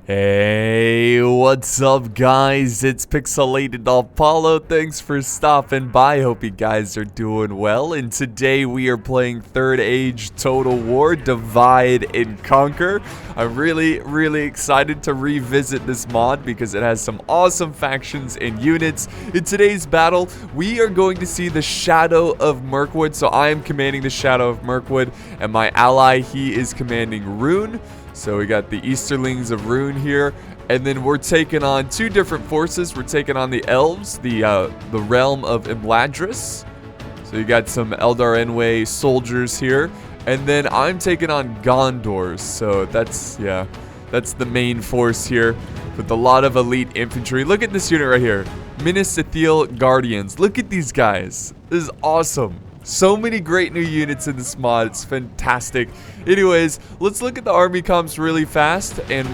Hey, what's up guys? It's Pixelated-Apollo. Thanks for stopping by. Hope you guys are doing well. And today we are playing Third Age Total War Divide and Conquer. I'm really excited to revisit this mod because it has some awesome factions and units. In today's battle, we are going to see the Shadow of Mirkwood. So I am commanding the Shadow of Mirkwood, and my ally, he is commanding Rhun. So we got the Easterlings of Rhun here, and then we're taking on two different forces. We're taking on the Elves, the realm of Imladris. So you got some Eldar Enway soldiers here, and then I'm taking on Gondor. So that's the main force here with a lot of elite infantry. Look at this unit right here, Minas Ithil Guardians. Look at these guys. This is awesome. So many great new units in this mod. It's fantastic. Anyways, let's look at the army comps really fast, and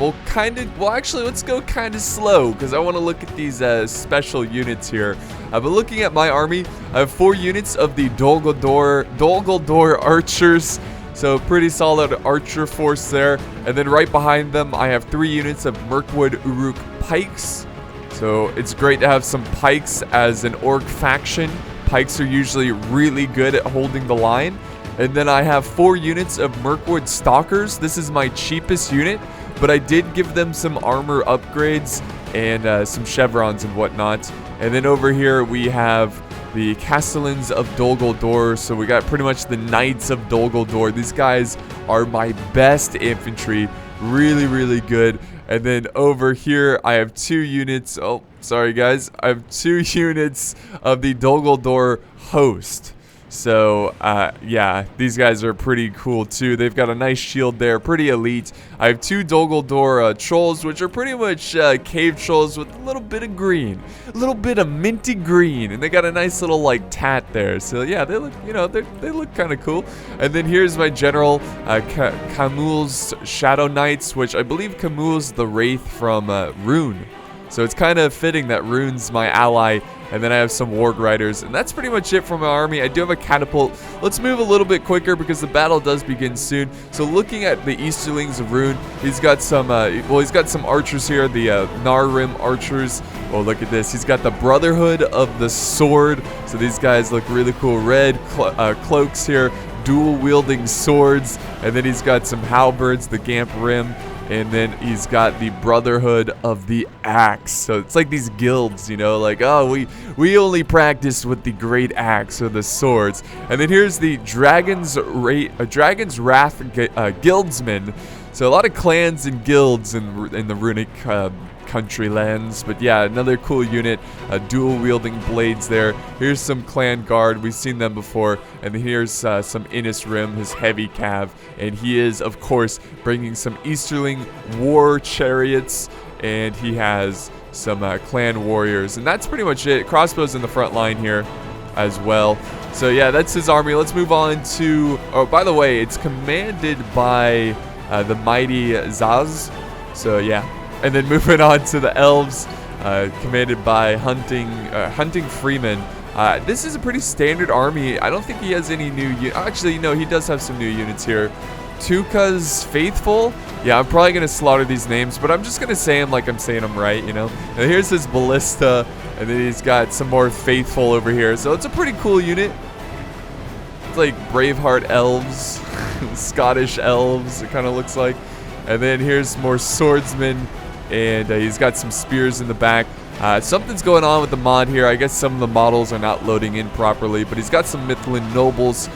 actually, let's go kind of slow because I want to look at these special units here. But looking at my army, I have 4 units of the Dol Guldur archers. So pretty solid archer force there. And then right behind them, I have 3 units of Mirkwood Uruk pikes. So it's great to have some pikes as an orc faction. Pikes are usually really good at holding the line. And then I have 4 units of Mirkwood Stalkers. This is my cheapest unit, but I did give them some armor upgrades and some chevrons and whatnot. And then over here we have the Castellans of Dol Guldur. So we got pretty much the Knights of Dol Guldur. These guys are my best infantry. Really good. And then over here, I have 2 units. Oh, sorry guys. I have 2 units of the Dol Guldur host. So, yeah, these guys are pretty cool too. They've got a nice shield there, pretty elite. I have 2 Dol Guldur trolls, which are pretty much cave trolls with a little bit of green, a little bit of minty green, and they got a nice little like tat there. So yeah, they look, they look kind of cool. And then here's my general, Camul's Shadow Knights, which I believe Camul's the Wraith from Rhun. So it's kind of fitting that Rhun's my ally. And then I have some Warg Riders, and that's pretty much it for my army. I do have a catapult. Let's move a little bit quicker because the battle does begin soon. So looking at the Easterlings of Rhun, he's got some, he's got some archers here, the Narrim archers. Oh, look at this. He's got the Brotherhood of the Sword. So these guys look really cool. Red cloaks here, dual-wielding swords. And then he's got some halberds, the Gamp Rim. And then he's got the Brotherhood of the Axe. So it's like these guilds, like, oh, we only practice with the Great Axe or the swords. And then here's the Dragon's Wrath Guildsmen. So a lot of clans and guilds in the Runic country lands. But yeah, another cool unit, dual wielding blades there. Here's some clan guard, we've seen them before. And then here's some Innis Rim, his heavy cav, and he is of course bringing some Easterling war chariots, and he has some clan warriors, and that's pretty much it. Crossbows in the front line here as well. So yeah, that's his army. Let's move on to, oh, by the way, it's commanded by the mighty Zaz. So yeah. And then moving on to the Elves, commanded by Hunting Freeman. This is a pretty standard army. I don't think he has any new actually, no, he does have some new units here. Tuka's Faithful. Yeah, I'm probably going to slaughter these names, but I'm just going to say them like I'm saying them right, And here's his Ballista, and then he's got some more Faithful over here. So it's a pretty cool unit. It's like Braveheart Elves, Scottish Elves, it kind of looks like. And then here's more Swordsmen. And he's got some spears in the back. Something's going on with the mod here. I guess some of the models are not loading in properly. But he's got some Mithlin Nobles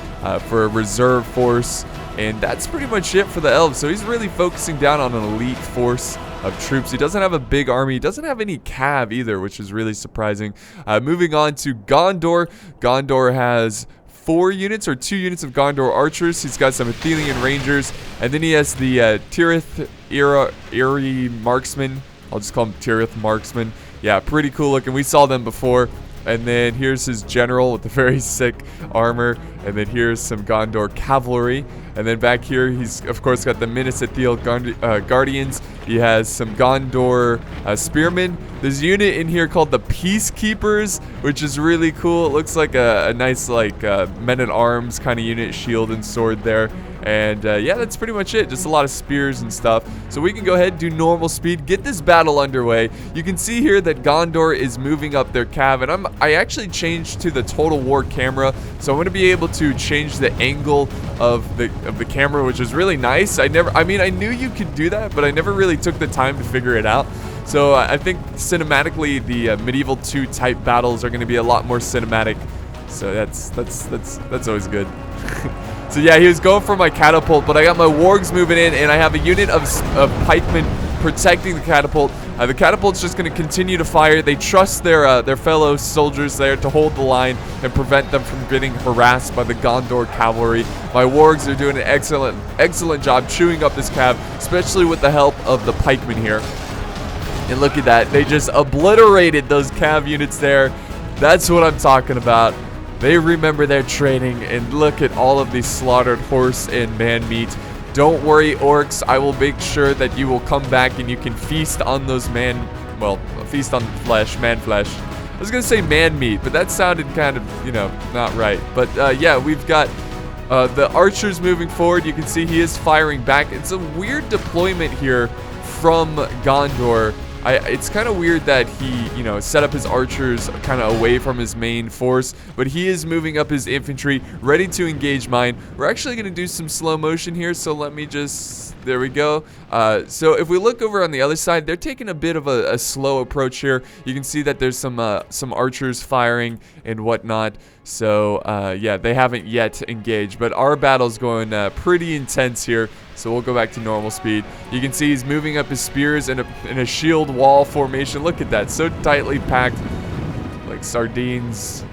for a reserve force. And that's pretty much it for the Elves. So he's really focusing down on an elite force of troops. He doesn't have a big army. He doesn't have any cav either, which is really surprising. Moving on to Gondor. Gondor has 4 units or 2 units of Gondor archers. He's got some Athelian rangers, and then he has the Tirith Eerie marksman. I'll just call him Tirith marksman. Yeah, pretty cool looking. We saw them before. And then here's his general with the very sick armor. And then here's some Gondor cavalry. And then back here, he's of course got the Minas Ithil Guardians. He has some Gondor spearmen. There's a unit in here called the Peacekeepers, which is really cool. It looks like a nice like men-at-arms kind of unit, shield and sword there. And yeah, that's pretty much it. Just a lot of spears and stuff. So we can go ahead and do normal speed, get this battle underway. You can see here that Gondor is moving up their cav, and I actually changed to the Total War camera, so I'm going to be able to change the angle of the camera, which is really nice. I knew you could do that, but I never really took the time to figure it out. So I think cinematically the Medieval 2 type battles are going to be a lot more cinematic. So that's always good. So yeah, he was going for my catapult, but I got my wargs moving in, and I have a unit of pikemen protecting the catapult. The catapult's just going to continue to fire. They trust their fellow soldiers there to hold the line and prevent them from getting harassed by the Gondor cavalry. My wargs are doing an excellent job chewing up this cav, especially with the help of the pikemen here. And look at that. They just obliterated those cav units there. That's what I'm talking about. They remember their training, and look at all of these slaughtered horse and man meat. Don't worry, orcs. I will make sure that you will come back and you can feast on those feast on flesh, man flesh. I was going to say man meat, but that sounded kind of, not right. But yeah, we've got the archers moving forward. You can see he is firing back. It's a weird deployment here from Gondor. It's kind of weird that he, set up his archers kind of away from his main force, but he is moving up his infantry, ready to engage mine. We're actually going to do some slow motion here, so let me just, there we go. So if we look over on the other side, they're taking a bit of a slow approach here. You can see that there's some archers firing and whatnot. So yeah, they haven't yet engaged, but our battle's going pretty intense here. So we'll go back to normal speed. You can see he's moving up his spears in a shield wall formation. Look at that, so tightly packed like sardines.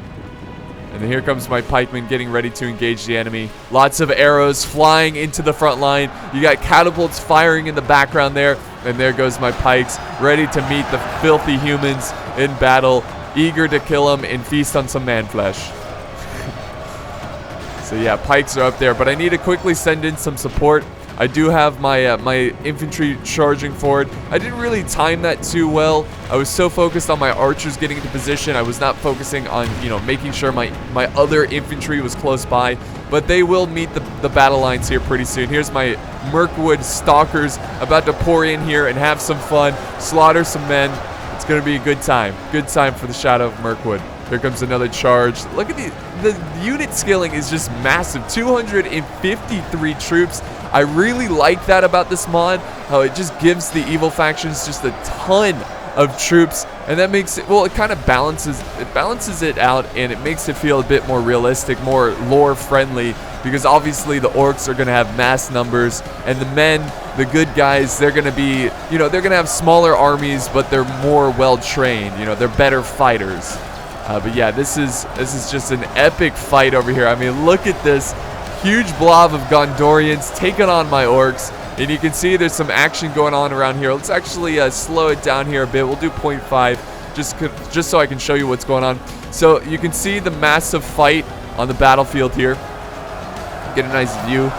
And then here comes my pikemen getting ready to engage the enemy. Lots of arrows flying into the front line. You got catapults firing in the background there. And there goes my pikes, ready to meet the filthy humans in battle, eager to kill them and feast on some man flesh. So yeah, pikes are up there, but I need to quickly send in some support. I do have my my infantry charging forward. I didn't really time that too well. I was so focused on my archers getting into position. I was not focusing on, making sure my other infantry was close by. But they will meet the battle lines here pretty soon. Here's my Mirkwood stalkers about to pour in here and have some fun, slaughter some men. It's going to be a good time. Good time for the Shadow of Mirkwood. Here comes another charge. Look at the unit scaling is just massive. 253 troops. I really like that about this mod, how it just gives the evil factions just a ton of troops, and that makes it, well, it kind of balances it out, and it makes it feel a bit more realistic, more lore friendly, because obviously the orcs are going to have mass numbers, and the men, the good guys, they're going to be, they're going to have smaller armies, but they're more well trained, they're better fighters. But yeah, this is just an epic fight over here. I mean, look at this huge blob of Gondorians taking on my orcs, and you can see there's some action going on around here. Let's actually slow it down here a bit. We'll do 0.5 just so I can show you what's going on. So you can see the massive fight on the battlefield here. Get a nice view.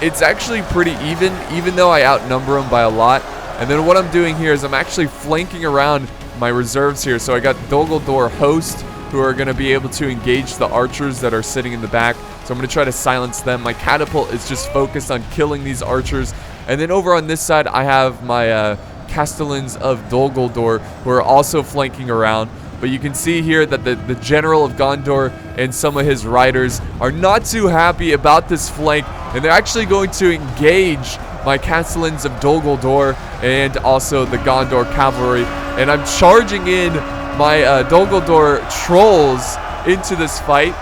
It's actually pretty even though I outnumber them by a lot. And then what I'm doing here is I'm actually flanking around my reserves here. So I got Dol Guldur host, who are going to be able to engage the archers that are sitting in the back. So I'm going to try to silence them. My catapult is just focused on killing these archers. And then over on this side, I have my Castellans of Dol Guldur, who are also flanking around. But you can see here that the General of Gondor and some of his riders are not too happy about this flank. And they're actually going to engage my Castellans of Dol Guldur and also the Gondor cavalry. And I'm charging in my Dol Guldur trolls into this fight,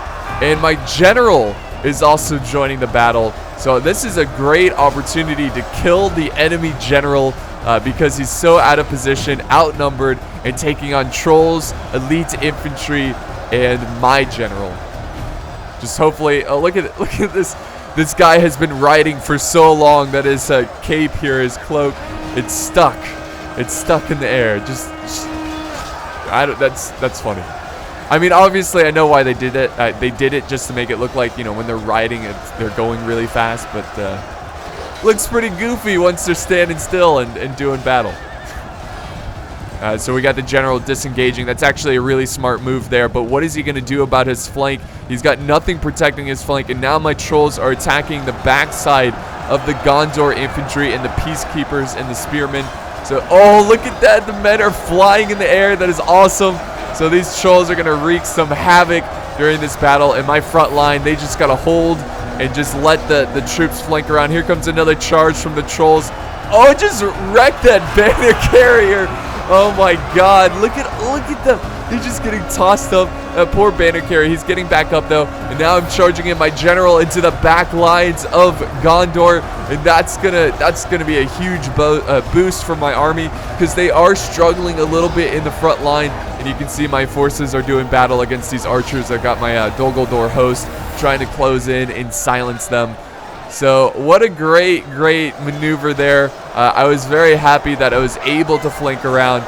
and my general is also joining the battle. So this is a great opportunity to kill the enemy general because he's so out of position, outnumbered, and taking on trolls, elite infantry, and my general. Just hopefully, oh, look at this. This guy has been riding for so long that his cape here, his cloak, it's stuck. It's stuck in the air. That's funny. I mean, obviously, I know why they did it. They did it just to make it look like, when they're riding, they're going really fast. But looks pretty goofy once they're standing still and doing battle. So we got the general disengaging. That's actually a really smart move there. But what is he going to do about his flank? He's got nothing protecting his flank. And now my trolls are attacking the backside of the Gondor infantry and the peacekeepers and the spearmen. So, oh, look at that. The men are flying in the air. That is awesome. So these trolls are going to wreak some havoc during this battle. And my front line, they just got to hold and just let the troops flank around. Here comes another charge from the trolls. Oh, just wrecked that banner carrier. Oh my God, look at them. They're just getting tossed up. That poor banner carrier, he's getting back up though. And now I'm charging in my general into the back lines of Gondor. And that's gonna be a huge boost for my army, because they are struggling a little bit in the front line. And you can see my forces are doing battle against these archers. I got my Dol Guldur host trying to close in and silence them. So what a great maneuver there. I was very happy that I was able to flank around,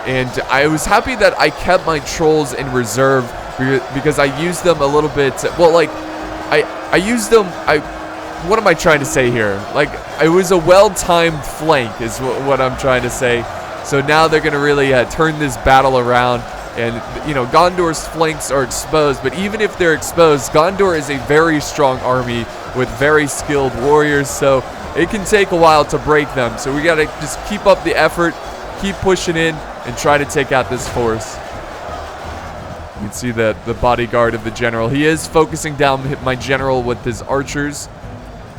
and I was happy that I kept my trolls in reserve, because I used them a little bit. Well, like I used them. What am I trying to say here? Like, it was a well-timed flank is what I'm trying to say. So now they're gonna really turn this battle around. And, you know, Gondor's flanks are exposed, but even if they're exposed, Gondor is a very strong army with very skilled warriors, so it can take a while to break them. So we gotta just keep up the effort, keep pushing in, and try to take out this force. You can see the bodyguard of the general. He is focusing down my general with his archers.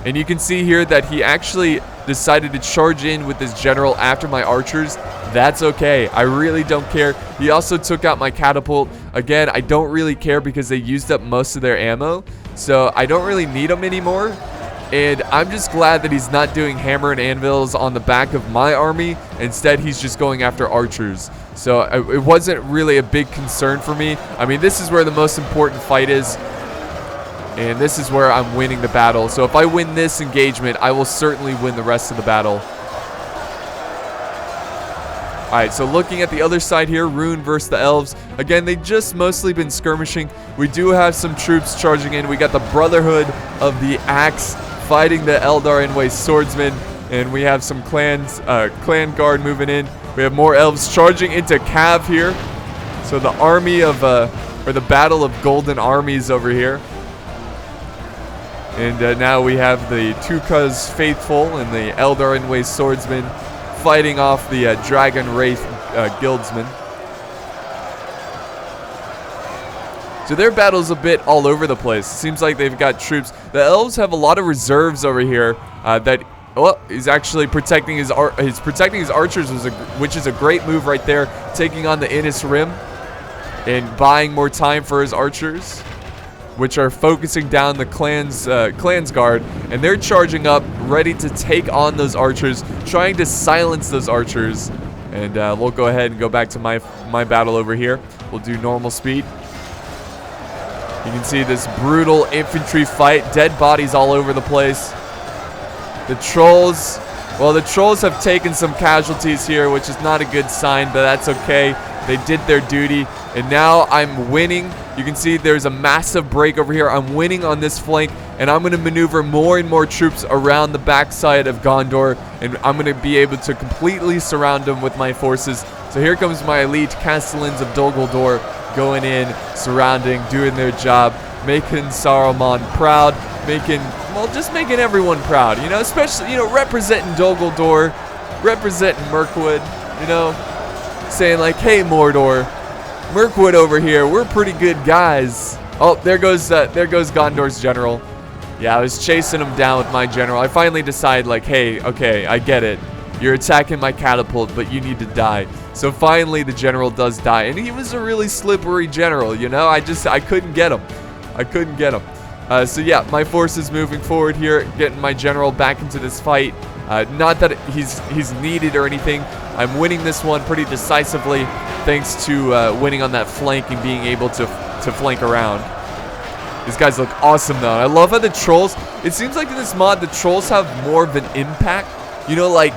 And you can see here that he actually decided to charge in with his general after my archers. That's okay. I really don't care. He also took out my catapult. Again, I don't really care because they used up most of their ammo. So I don't really need them anymore. And I'm just glad that he's not doing hammer and anvils on the back of my army. Instead, he's just going after archers. So it wasn't really a big concern for me. I mean, this is where the most important fight is. And this is where I'm winning the battle. So if I win this engagement, I will certainly win the rest of the battle. Alright, so looking at the other side here, Rhun versus the Elves. Again, they've just mostly been skirmishing. We do have some troops charging in. We got the Brotherhood of the Axe fighting the Eldar Inway Swordsmen. And we have some clan guard moving in. We have more Elves charging into Cav here. So the army of, or the Battle of Golden Armies over here. And now we have the Tukaz Faithful and the Eldar Inway Swordsmen fighting off the Dragon Wraith Guildsmen. So their battle's a bit all over the place. It seems like they've got troops. The Elves have a lot of reserves over here that, well, he's actually protecting his archers, which is a great move right there, taking on the Innis Rim and buying more time for his archers, which are focusing down the clans guard, and they're charging up, ready to take on those archers, trying to silence those archers. And we'll go ahead and go back to my battle over here. We'll do normal speed. You can see this brutal infantry fight, dead bodies all over the place. The trolls, well, the trolls have taken some casualties here, which is not a good sign, but that's okay. They did their duty, and now I'm winning. You can see there's a massive break over here. I'm winning on this flank, and I'm going to maneuver more and more troops around the backside of Gondor, and I'm going to be able to completely surround them with my forces. So here comes my elite Castellans of Dol Guldur going in, surrounding, doing their job, making Saruman proud, just making everyone proud, you know, especially, you know, representing Dol Guldur, representing Mirkwood, you know, saying like, hey, Mordor, Mirkwood over here, we're pretty good guys. Oh, there goes Gondor's general. Yeah, I was chasing him down with my general. I finally decide like, hey, okay, I get it. You're attacking my catapult, but you need to die. So finally the general does die, and he was a really slippery general, you know. I couldn't get him. So yeah, my forces moving forward here, getting my general back into this fight. Not that he's needed or anything. I'm winning this one pretty decisively, thanks to winning on that flank and being able to flank around. These guys look awesome though. I love how the trolls, it seems like in this mod the trolls have more of an impact. You know, like,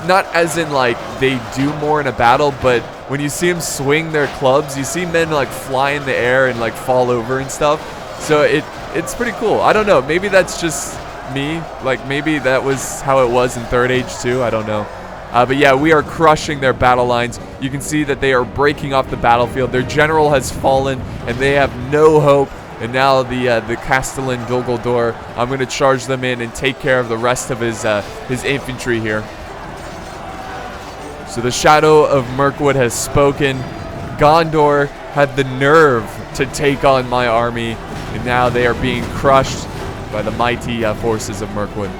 not as in like they do more in a battle, but when you see them swing their clubs, you see men like fly in the air and like fall over and stuff. So it's pretty cool. I don't know, maybe that's just me. Like maybe that was how it was in Third Age too. I don't know. But yeah, we are crushing their battle lines. You can see that they are breaking off the battlefield. Their general has fallen, and they have no hope. And now the Castellan Dol Guldur, I'm going to charge them in and take care of the rest of his infantry here. So the Shadow of Mirkwood has spoken. Gondor had the nerve to take on my army, and now they are being crushed by the mighty forces of Mirkwood.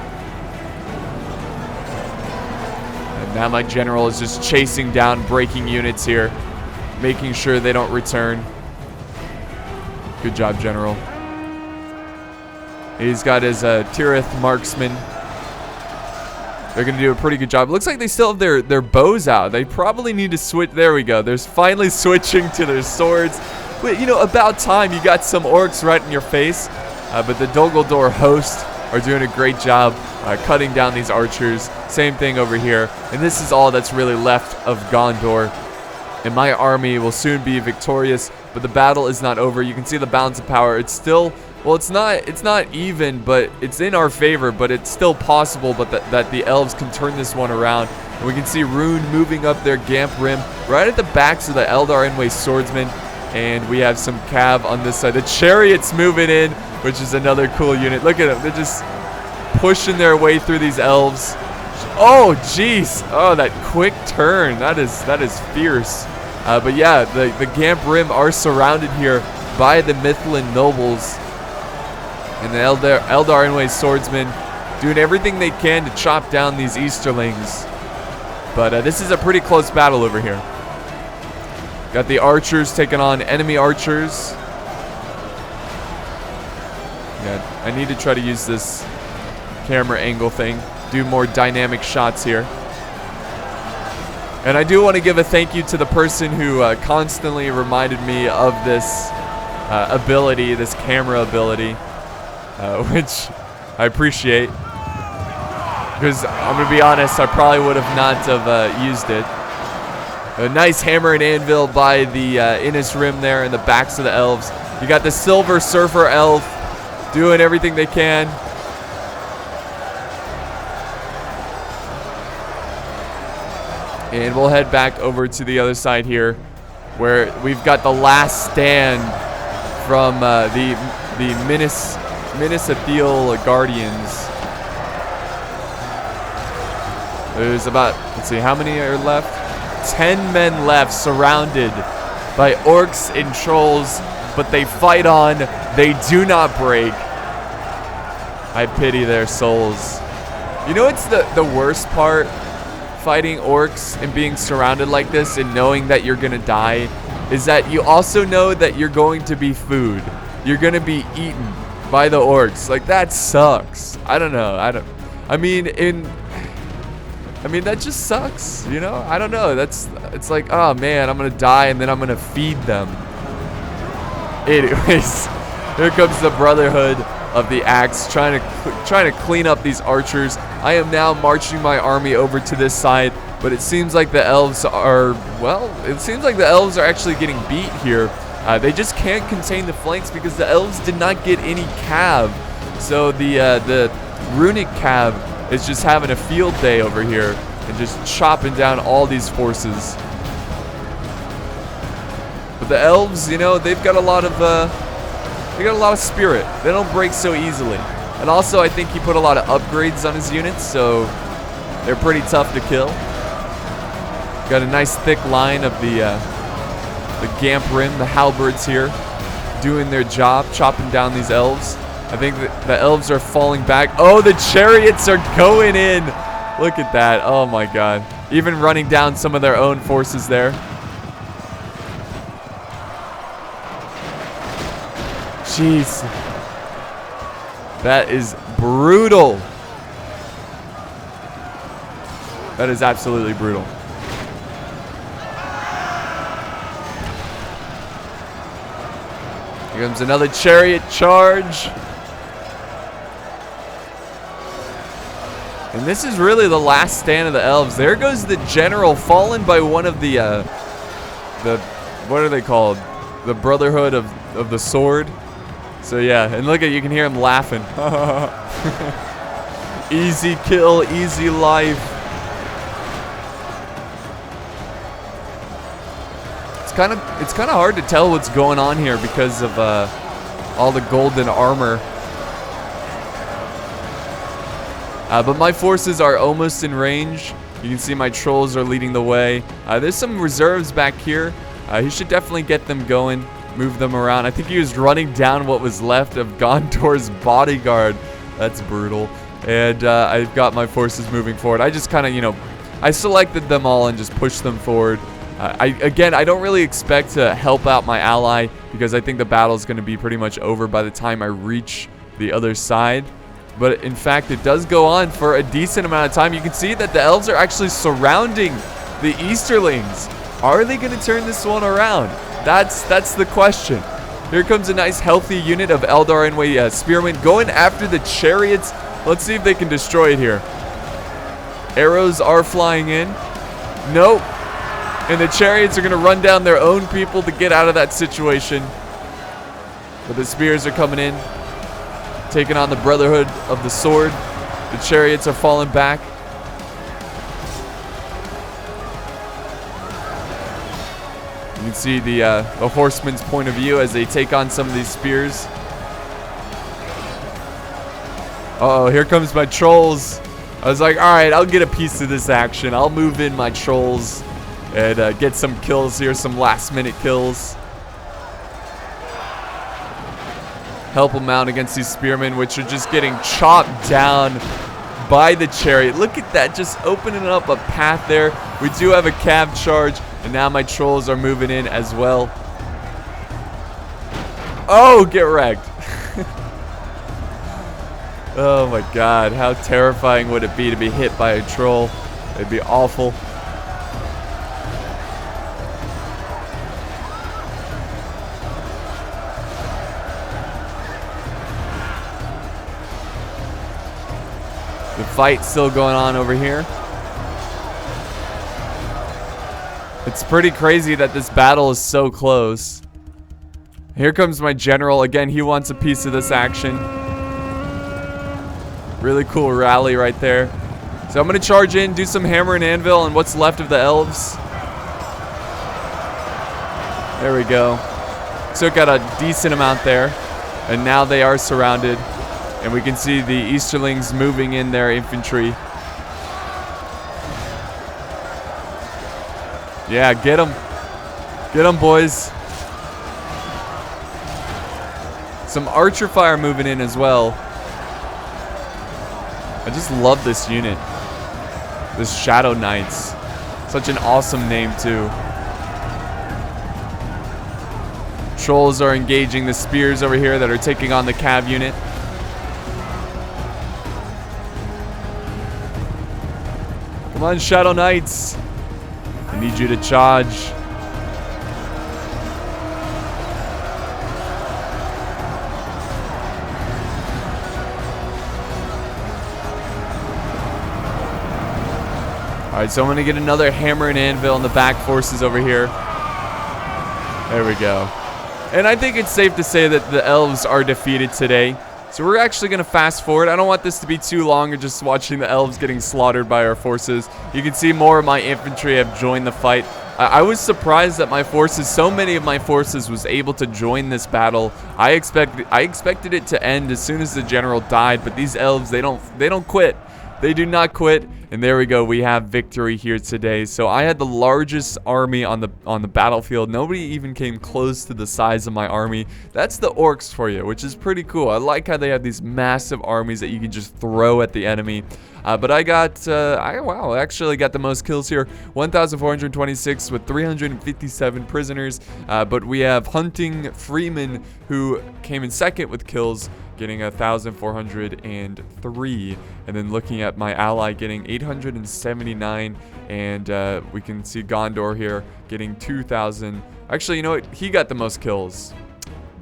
And now my general is just chasing down breaking units here, making sure they don't return. Good job, General. He's got his Tirith marksman. They're going to do a pretty good job. It looks like they still have their bows out. They probably need to switch. There we go. They're finally switching to their swords. But, you know, about time. You got some orcs right in your face. But the Dol Guldur host are doing a great job cutting down these archers. Same thing over here. And this is all that's really left of Gondor. And my army will soon be victorious. But the battle is not over. You can see the balance of power. It's still... Well, it's not even, but it's in our favor, but it's still possible that the elves can turn this one around. And we can see Rhun moving up their Gamp Rim right at the backs of the Eldar Enway swordsmen. And we have some cav on this side. The chariots moving in, which is another cool unit. Look at them. They're just pushing their way through these elves. Oh, jeez. Oh, that quick turn. That is fierce. But yeah, the Gamp Rim are surrounded here by the Mithlin nobles. And the Eldar Enway swordsmen doing everything they can to chop down these Easterlings. But this is a pretty close battle over here. Got the archers taking on enemy archers. Yeah, I need to try to use this camera angle thing. Do more dynamic shots here. And I do want to give a thank you to the person who constantly reminded me of this ability, this camera ability. Which I appreciate, because I'm going to be honest, I probably would have not have used it. A nice hammer and anvil by the Innis Rim there in the backs of the elves. You got the Silver Surfer elf doing everything they can. And we'll head back over to the other side here, where we've got the last stand from the Minas Ithil Guardians. There's about, let's see, how many are left? 10 men left, surrounded by orcs and trolls, but they fight on. They do not break. I pity their souls. You know what's the worst part? Fighting orcs and being surrounded like this and knowing that you're gonna die is that you also know that you're going to be food. You're gonna be eaten by the orcs. Like, that sucks. I don't know. I mean, that just sucks, you know? I don't know. It's like, oh man, I'm gonna die and then I'm gonna feed them. Anyways, here comes the Brotherhood of the Axe trying to clean up these archers. I am now marching my army over to this side, but it seems like the elves are, well, it seems like the elves are actually getting beat here. They just can't contain the flanks because the elves did not get any cav. So the runic cav is just having a field day over here and just chopping down all these forces. But the elves, you know, they've got a lot of spirit. They don't break so easily. And also, I think he put a lot of upgrades on his units, so they're pretty tough to kill. Got a nice thick line of the Gamp Rim, the halberds here, doing their job, chopping down these elves. I think that the elves are falling back. Oh, the chariots are going in. Look at that. Oh my god. Even running down some of their own forces there. Jeez. That is brutal. That is absolutely brutal. Here comes another chariot charge. And this is really the last stand of the elves. There goes the general, fallen by one of the what are they called? The Brotherhood of the Sword. So yeah, and look at, you can hear him laughing. Easy kill, easy life. kind of hard to tell what's going on here because of all the golden armor. But my forces are almost in range. You can see my trolls are leading the way. There's some reserves back here. He should definitely get them going, move them around. I think he was running down what was left of Gondor's bodyguard. That's brutal. And I've got my forces moving forward. I just kind of, you know, I selected them all and just pushed them forward. Again, I don't really expect to help out my ally because I think the battle is going to be pretty much over by the time I reach the other side. But in fact, it does go on for a decent amount of time. You can see that the elves are actually surrounding the Easterlings. Are they going to turn this one around? That's the question. Here comes a nice healthy unit of Eldar Enway spearmen going after the chariots. Let's see if they can destroy it here. Arrows are flying in. Nope. And the chariots are going to run down their own people to get out of that situation. But the spears are coming in, taking on the Brotherhood of the Sword. The chariots are falling back. You can see the horseman's point of view as they take on some of these spears. Uh-oh, here comes my trolls. I was like, all right, I'll get a piece of this action. I'll move in my trolls and get some kills here, some last-minute kills. Help them out against these spearmen, which are just getting chopped down by the chariot. Look at that, just opening up a path there. We do have a cav charge, and now my trolls are moving in as well. Oh, get wrecked. Oh my god, how terrifying would it be to be hit by a troll? It'd be awful. The fight's still going on over here. It's pretty crazy that this battle is so close. Here comes my general. Again, he wants a piece of this action. Really cool rally right there. So I'm going to charge in, do some hammer and anvil on what's left of the elves. There we go. Took out a decent amount there. And now they are surrounded. And we can see the Easterlings moving in their infantry. Yeah, get them. Get them, boys. Some archer fire moving in as well. I just love this unit. This Shadow Knights. Such an awesome name, too. Trolls are engaging the spears over here that are taking on the cav unit. Come on, Shadow Knights. I need you to charge. Alright, so I'm going to get another hammer and anvil on the back forces over here. There we go. And I think it's safe to say that the elves are defeated today. So we're actually going to fast forward. I don't want this to be too long or just watching the elves getting slaughtered by our forces. You can see more of my infantry have joined the fight. I was surprised that my forces, so many of my forces was able to join this battle. I expected it to end as soon as the general died, but these elves, they don't quit. They do not quit. And there we go. We have victory here today. So I had the largest army on the battlefield. Nobody even came close to the size of my army. That's the orcs for you, which is pretty cool. I like how they have these massive armies that you can just throw at the enemy. But I got, I actually got the most kills here. 1,426 with 357 prisoners. But we have Hunting Freeman, who came in second with kills, getting 1,403. And then looking at my ally getting 879. And we can see Gondor here getting 2,000. Actually, you know what? He got the most kills.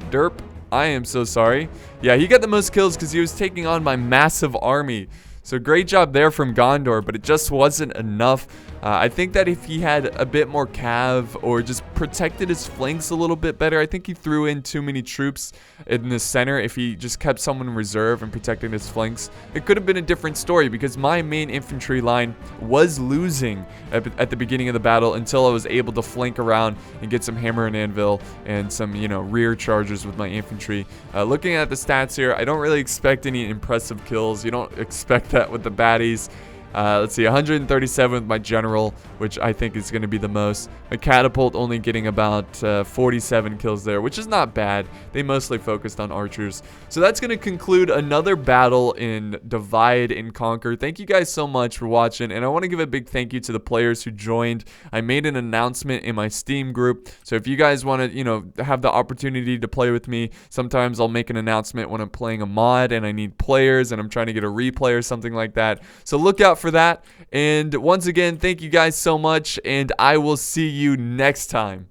Derp. I am so sorry. Yeah, he got the most kills because he was taking on my massive army. So great job there from Gondor, but it just wasn't enough. I think that if he had a bit more cav or just protected his flanks a little bit better, I think he threw in too many troops in the center. If he just kept someone in reserve and protected his flanks, it could have been a different story, because my main infantry line was losing at the beginning of the battle until I was able to flank around and get some hammer and anvil and some, you know, rear charges with my infantry. Looking at the stats here, I don't really expect any impressive kills. You don't expect that with the baddies. Let's see, 137 with my general, which I think is going to be the most. My catapult only getting about 47 kills there, which is not bad. They mostly focused on archers. So that's going to conclude another battle in Divide and Conquer. Thank you guys so much for watching, and I want to give a big thank you to the players who joined. I made an announcement in my Steam group, so if you guys want to, you know, have the opportunity to play with me, sometimes I'll make an announcement when I'm playing a mod and I need players and I'm trying to get a replay or something like that. So look out for that. And once again, thank you guys so much, and I will see you next time.